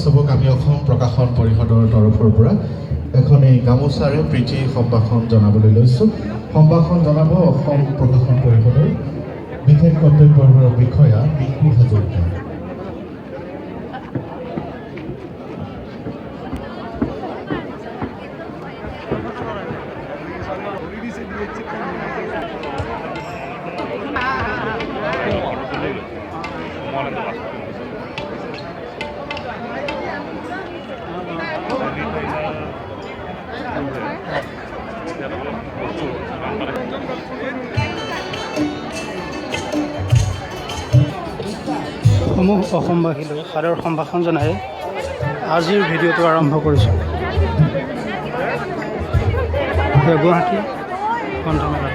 চবক আমি অসম প্ৰকাশন পৰিষদৰ তৰফৰ পৰা এখন এই গামোচাৰে প্ৰীতি সম্ভাষণ জনাবলৈ লৈছোঁ। সম্ভাষণ জনাব অসম প্ৰকাশন পৰিষদৰ বিশেষ কৰ্তব্যৰ বিষয়া মিংকু হাজৰিকা। সমূহ অসমবাসীলৈ সাদৰ সম্ভাষণ জনাই আজিৰ ভিডিঅ'টো আৰম্ভ কৰিছোঁ। গুৱাহাটী গ্ৰন্থমেলা।